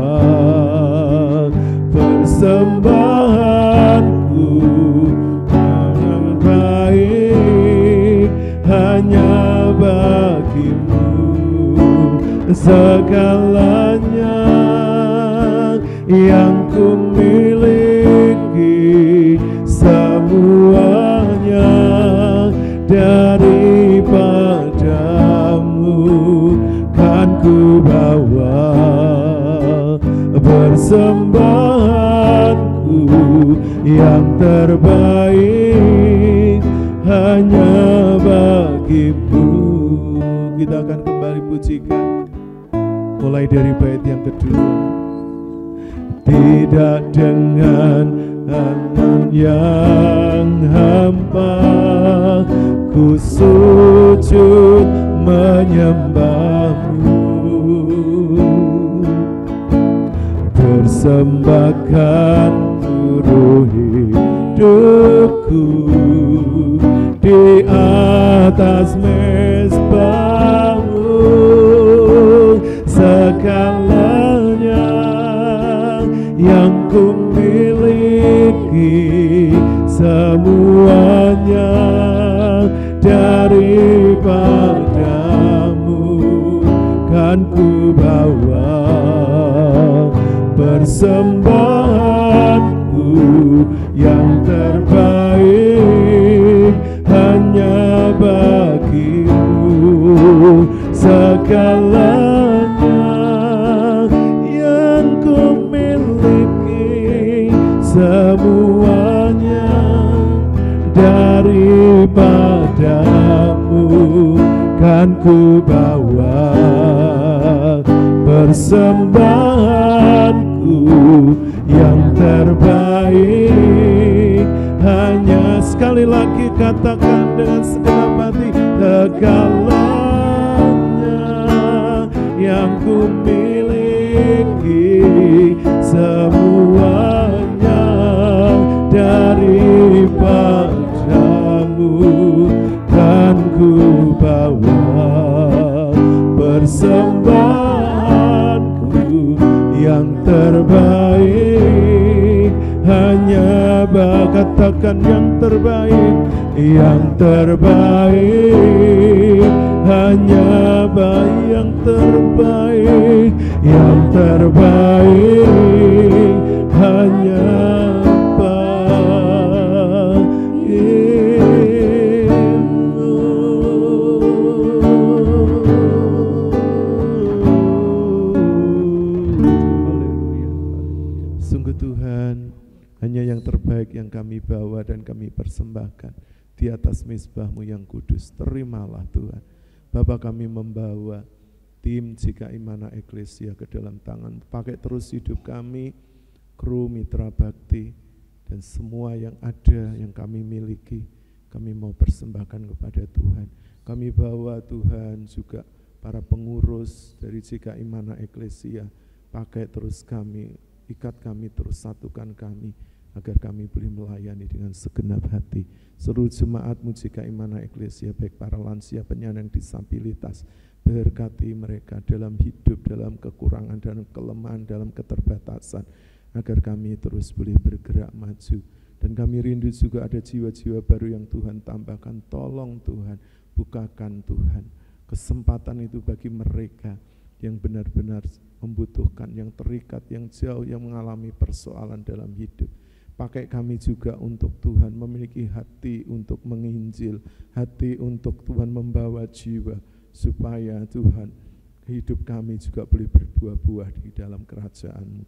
Persembahanku yang baik hanya bagi-Mu, segalanya yang ku miliki, semuanya daripada-Mu kan ku bawa. Persembahanku yang terbaik hanya bagi-Mu. Kita akan kembali pujikan mulai dari bait yang kedua. Tidak dengan tangan yang hampa ku sujud menyembah-Mu, persembahkan seluruh hidupku di atas mezbah-Mu. Segalanya yang ku miliki, semuanya daripada-Mu kan ku bawa. Persembahanku yang terbaik hanya bagi-Mu, segalanya yang ku miliki, semuanya daripadamu kan ku bawa persembahanku yang terbaik. Hanya sekali lagi katakan dengan segenap hati, segalanya yang ku miliki, semuanya daripadamu kan ku bawa persembahanku yang terbaik. Hanya katakan yang terbaik, yang terbaik. Hanya yang terbaik, yang terbaik. Hanya hanya yang terbaik yang kami bawa dan kami persembahkan di atas mezbah-Mu yang kudus. Terimalah Tuhan. Bapa, kami membawa tim GKI Mana Eklesia ke dalam tangan. Pakai terus hidup kami, kru mitra bakti, dan semua yang ada yang kami miliki, kami mau persembahkan kepada Tuhan. Kami bawa Tuhan juga para pengurus dari GKI Mana Eklesia. Pakai terus kami, ikat kami terus, satukan kami, agar kami boleh melayani dengan segenap hati. Seluruh jemaat-Mu GKI Mana Eklesia, baik para lansia, penyandang disabilitas, berkati mereka dalam hidup, dalam kekurangan, dalam kelemahan, dalam keterbatasan, agar kami terus boleh bergerak maju. Dan kami rindu juga ada jiwa-jiwa baru yang Tuhan tambahkan. Tolong Tuhan, bukakan Tuhan kesempatan itu bagi mereka yang benar-benar membutuhkan, yang terikat, yang jauh, yang mengalami persoalan dalam hidup. Pakai kami juga untuk Tuhan memiliki hati untuk menginjil, hati untuk Tuhan membawa jiwa, supaya Tuhan hidup kami juga boleh berbuah-buah di dalam kerajaan-Mu.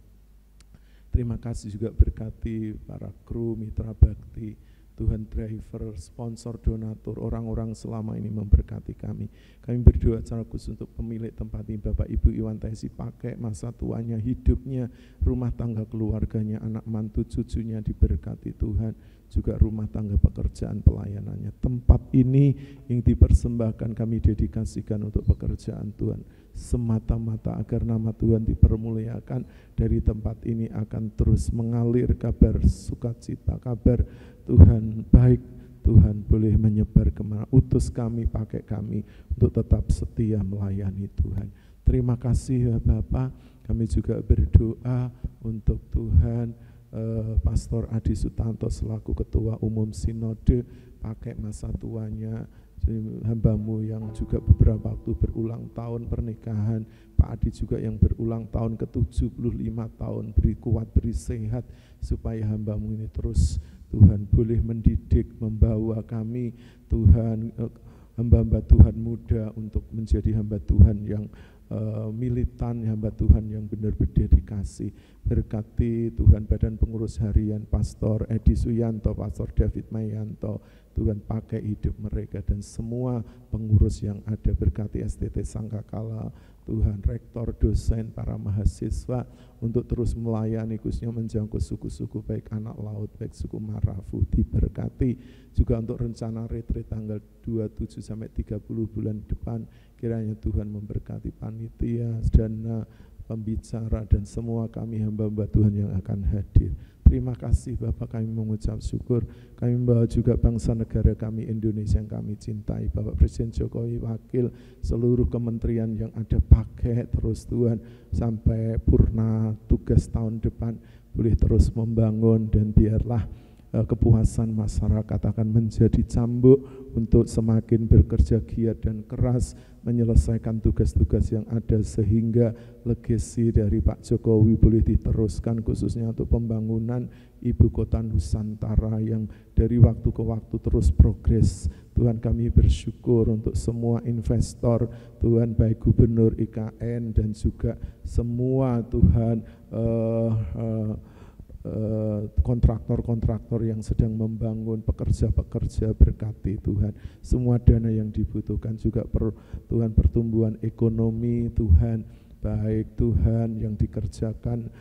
Terima kasih juga berkati para kru mitra bakti, Tuhan driver, sponsor, donatur, orang-orang selama ini memberkati kami. Kami berdoa secara khusus untuk pemilik tempat ini, Bapak Ibu Iwan Taisi, pakai masa tuanya, hidupnya, rumah tangga keluarganya, anak mantu cucunya diberkati Tuhan, juga rumah tangga pekerjaan pelayanannya. Tempat ini yang dipersembahkan kami dedikasikan untuk pekerjaan Tuhan, semata-mata agar nama Tuhan dipermuliakan. Dari tempat ini akan terus mengalir kabar sukacita, kabar Tuhan baik. Tuhan boleh menyebar kemana. Utus kami, pakai kami untuk tetap setia melayani Tuhan. Terima kasih ya Bapak. Kami juga berdoa untuk Tuhan Pastor Adi Sutanto selaku Ketua Umum Sinode, pakai masa tuanya, hamba-Mu yang juga beberapa waktu berulang tahun pernikahan, Pak Adi juga yang berulang tahun ke-75 tahun, beri kuat, beri sehat, supaya hamba-Mu ini terus Tuhan boleh mendidik, membawa kami Tuhan, hamba-hamba Tuhan muda untuk menjadi hamba Tuhan yang militan, hamba Tuhan yang benar-benar dedikasi. Berkati Tuhan badan pengurus harian Pastor Edi Suyanto, Pastor David Mayanto, Tuhan pakai hidup mereka dan semua pengurus yang ada. Berkati STT Sangkakala, Tuhan rektor, dosen, para mahasiswa untuk terus melayani, khususnya menjangkau suku-suku baik anak laut, baik suku Marafu. Diberkati juga untuk rencana retreat tanggal 27 sampai 30 bulan depan. Kiranya Tuhan memberkati panitia, dana, pembicara, dan semua kami hamba-hamba Tuhan yang akan hadir. Terima kasih Bapak, kami mengucap syukur. Kami membawa juga bangsa negara kami Indonesia yang kami cintai. Bapak Presiden Jokowi, wakil, seluruh kementerian yang ada, pakai terus Tuhan sampai purna tugas tahun depan boleh terus membangun, dan biarlah kepuasan masyarakat akan menjadi cambuk untuk semakin bekerja giat dan keras menyelesaikan tugas-tugas yang ada, sehingga legasi dari Pak Jokowi boleh diteruskan, khususnya untuk pembangunan Ibu Kota Nusantara yang dari waktu ke waktu terus progres. Tuhan, kami bersyukur untuk semua investor, Tuhan, baik gubernur IKN dan juga semua Tuhan kontraktor-kontraktor yang sedang membangun, pekerja-pekerja, berkati Tuhan. Semua dana yang dibutuhkan juga Tuhan, pertumbuhan ekonomi Tuhan, baik Tuhan yang dikerjakan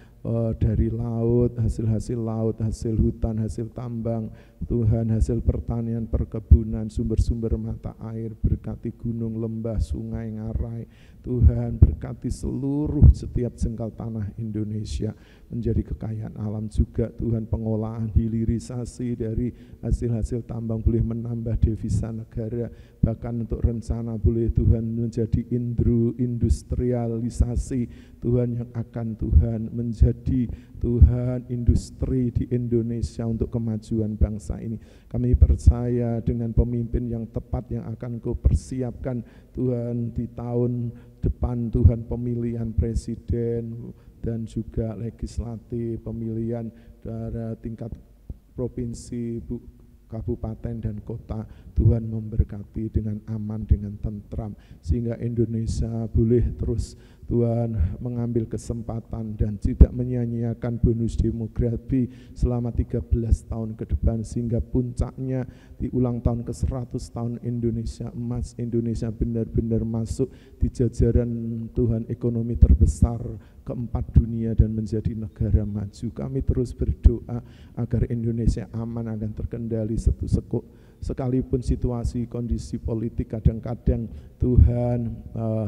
dari laut, hasil-hasil laut, hasil hutan, hasil tambang Tuhan, hasil pertanian, perkebunan, sumber-sumber mata air, berkati gunung, lembah, sungai, ngarai Tuhan, berkati seluruh setiap jengkal tanah Indonesia menjadi kekayaan alam juga Tuhan. Pengolahan hilirisasi dari hasil-hasil tambang boleh menambah devisa negara, bahkan untuk rencana boleh Tuhan menjadi industrialisasi Tuhan, yang akan Tuhan menjadi Tuhan industri di Indonesia untuk kemajuan bangsa ini. Kami percaya dengan pemimpin yang tepat yang akan Kau persiapkan Tuhan di tahun depan Tuhan, pemilihan presiden dan juga legislatif, pemilihan dari tingkat provinsi, kabupaten dan kota. Tuhan memberkati dengan aman, dengan tentram, sehingga Indonesia boleh terus Tuhan mengambil kesempatan dan tidak menyia-nyiakan bonus demografi selama 13 tahun ke depan, sehingga puncaknya di ulang tahun ke-100 tahun Indonesia Emas, Indonesia benar-benar masuk di jajaran Tuhan ekonomi terbesar keempat dunia dan menjadi negara maju. Kami terus berdoa agar Indonesia aman, akan terkendali sekalipun situasi kondisi politik kadang-kadang Tuhan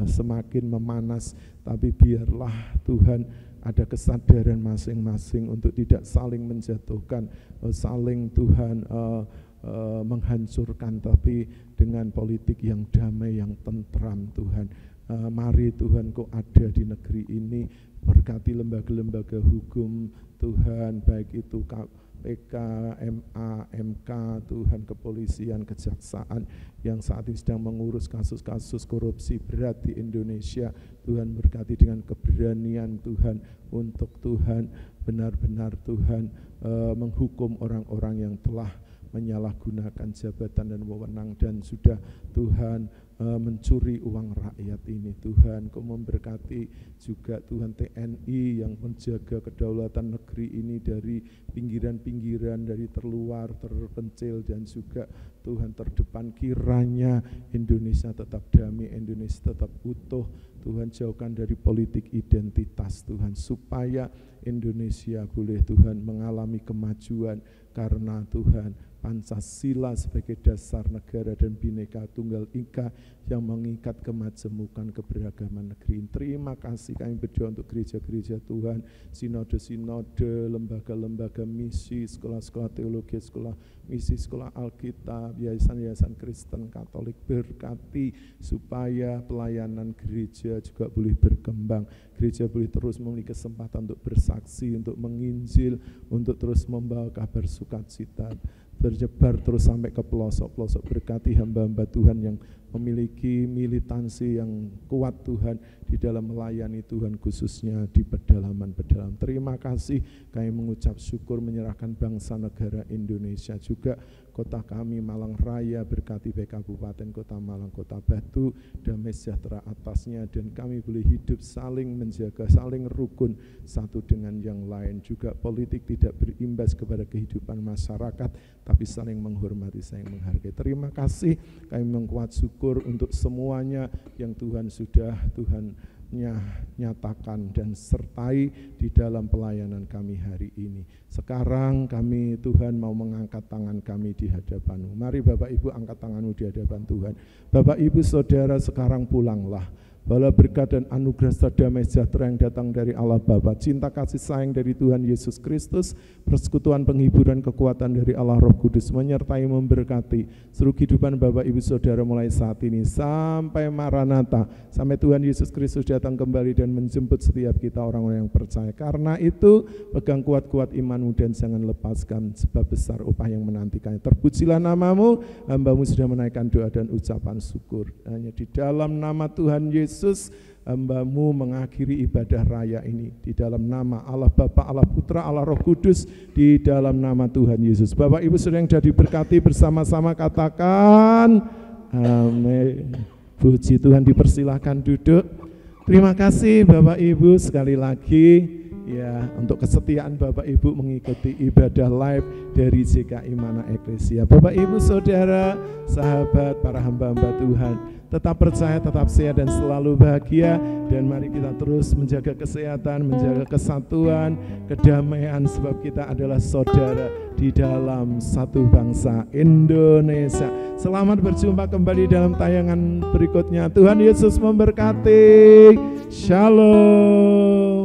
semakin memanas, tapi biarlah Tuhan ada kesadaran masing-masing untuk tidak saling menjatuhkan, saling Tuhan menghancurkan, tapi dengan politik yang damai, yang tentram Tuhan. Mari Tuhan Kau ada di negeri ini, berkati lembaga-lembaga hukum Tuhan, baik itu KPK, MA, MK Tuhan, kepolisian, kejaksaan yang saat ini sedang mengurus kasus-kasus korupsi berat di Indonesia. Tuhan berkati dengan keberanian Tuhan untuk Tuhan benar-benar Tuhan menghukum orang-orang yang telah menyalahgunakan jabatan dan wewenang dan sudah Tuhan mencuri uang rakyat ini. Tuhan Kau memberkati juga Tuhan TNI yang menjaga kedaulatan negeri ini dari pinggiran-pinggiran, dari terluar, terpencil dan juga Tuhan terdepan. Kiranya Indonesia tetap damai, Indonesia tetap utuh Tuhan, jauhkan dari politik identitas Tuhan, supaya Indonesia boleh Tuhan mengalami kemajuan karena Tuhan Pancasila sebagai dasar negara dan Bhinneka Tunggal Ika yang mengikat kemajemukan keberagaman negeri. Terima kasih kami berdoa untuk gereja-gereja Tuhan, sinode-sinode, lembaga-lembaga misi, sekolah-sekolah teologi, sekolah misi, sekolah Alkitab, yayasan-yayasan Kristen Katolik. Berkati supaya pelayanan gereja juga boleh berkembang. Gereja boleh terus memiliki kesempatan untuk bersaksi, untuk menginjil, untuk terus membawa kabar sukacita, berjebar terus sampai ke pelosok-pelosok. Berkati hamba-hamba Tuhan yang memiliki militansi yang kuat Tuhan di dalam melayani Tuhan, khususnya di pedalaman-pedalaman. Terima kasih, kami mengucap syukur menyerahkan bangsa negara Indonesia, juga kota kami Malang Raya, berkati baik Kabupaten Kota Malang, Kota Batu, damai sejahtera atasnya, dan kami boleh hidup saling menjaga, saling rukun satu dengan yang lain. Juga politik tidak berimbas kepada kehidupan masyarakat, tapi saling menghormati, saling menghargai. Terima kasih, kami mengucap syukur untuk semuanya yang Tuhan sudah nyatakan dan sertai di dalam pelayanan kami hari ini. Sekarang kami Tuhan mau mengangkat tangan kami di hadapan-Mu. Mari Bapak Ibu angkat tanganmu di hadapan Tuhan. Bapak Ibu Saudara, sekarang pulanglah. Bala berkat dan anugerah serta damai sejahtera yang datang dari Allah Bapa, cinta kasih sayang dari Tuhan Yesus Kristus, persekutuan penghiburan kekuatan dari Allah Roh Kudus menyertai memberkati seluruh kehidupan Bapak Ibu Saudara mulai saat ini sampai Maranatha, sampai Tuhan Yesus Kristus datang kembali dan menjemput setiap kita orang-orang yang percaya. Karena itu pegang kuat-kuat imanmu dan jangan lepaskan, sebab besar upah yang menantikannya. Terpujilah nama-Mu, hamba-Mu sudah menaikkan doa dan ucapan syukur. Hanya di dalam nama Tuhan Yesus, hamba-Mu mengakhiri ibadah raya ini. Di dalam nama Allah Bapa, Allah Putra, Allah Roh Kudus, di dalam nama Tuhan Yesus. Bapak Ibu Saudara yang sudah diberkati bersama-sama katakan amin. Puji Tuhan, dipersilakan duduk. Terima kasih Bapak Ibu, sekali lagi ya, untuk kesetiaan Bapak Ibu mengikuti ibadah live dari JKI Mana Eklesia. Bapak Ibu Saudara, sahabat, para hamba-hamba Tuhan, tetap percaya, tetap sehat dan selalu bahagia, dan mari kita terus menjaga kesehatan, menjaga kesatuan, kedamaian, sebab kita adalah saudara di dalam satu bangsa Indonesia. Selamat berjumpa kembali dalam tayangan berikutnya. Tuhan Yesus memberkati. Shalom.